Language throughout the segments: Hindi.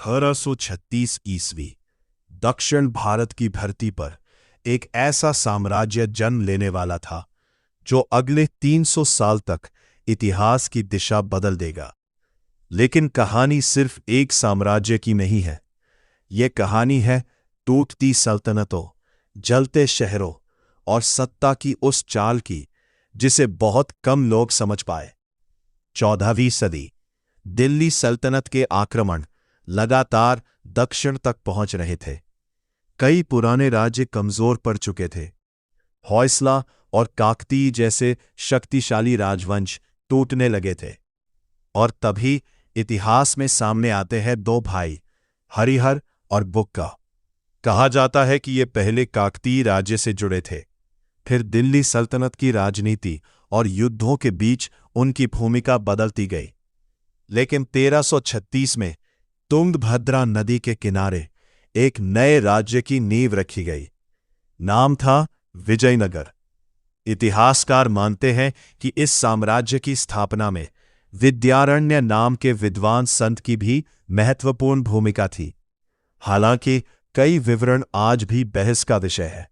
1836 ईस्वी दक्षिण भारत की धरती पर एक ऐसा साम्राज्य जन्म लेने वाला था जो अगले 300 साल तक इतिहास की दिशा बदल देगा। लेकिन कहानी सिर्फ एक साम्राज्य की नहीं है। यह कहानी है टूटती सल्तनतों, जलते शहरों और सत्ता की उस चाल की जिसे बहुत कम लोग समझ पाए। 14वीं सदी दिल्ली सल्तनत के आक्रमण लगातार दक्षिण तक पहुंच रहे थे। कई पुराने राज्य कमजोर पड़ चुके थे। होयसला और काकतीय जैसे शक्तिशाली राजवंश टूटने लगे थे। और तभी इतिहास में सामने आते हैं दो भाई, हरिहर और बुक्का। कहा जाता है कि ये पहले काकतीय राज्य से जुड़े थे, फिर दिल्ली सल्तनत की राजनीति और युद्धों के बीच उनकी भूमिका बदलती गई। लेकिन 1336 में तुंगभद्रा नदी के किनारे एक नए राज्य की नींव रखी गई। नाम था विजयनगर। इतिहासकार मानते हैं कि इस साम्राज्य की स्थापना में विद्यारण्य नाम के विद्वान संत की भी महत्वपूर्ण भूमिका थी। हालांकि कई विवरण आज भी बहस का विषय है।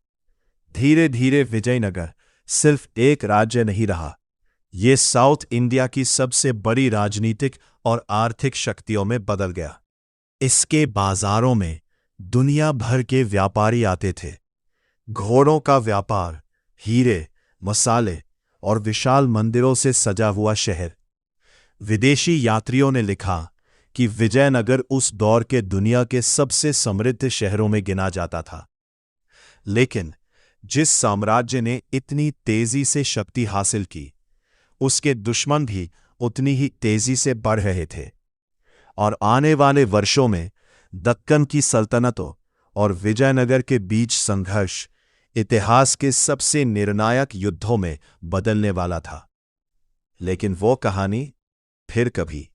धीरे धीरे विजयनगर सिर्फ एक राज्य नहीं रहा, ये साउथ इंडिया की सबसे बड़ी राजनीतिक और आर्थिक शक्तियों में बदल गया। इसके बाजारों में दुनिया भर के व्यापारी आते थे। घोड़ों का व्यापार, हीरे, मसाले और विशाल मंदिरों से सजा हुआ शहर। विदेशी यात्रियों ने लिखा कि विजयनगर उस दौर के दुनिया के सबसे समृद्ध शहरों में गिना जाता था। लेकिन जिस साम्राज्य ने इतनी तेजी से शक्ति हासिल की, उसके दुश्मन भी उतनी ही तेजी से बढ़ रहे थे। और आने वाले वर्षों में दक्कन की सल्तनतों और विजयनगर के बीच संघर्ष इतिहास के सबसे निर्णायक युद्धों में बदलने वाला था। लेकिन वो कहानी फिर कभी।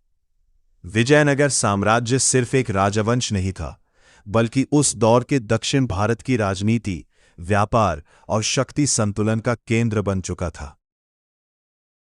विजयनगर साम्राज्य सिर्फ एक राजवंश नहीं था, बल्कि उस दौर के दक्षिण भारत की राजनीति, व्यापार और शक्ति संतुलन का केंद्र बन चुका था।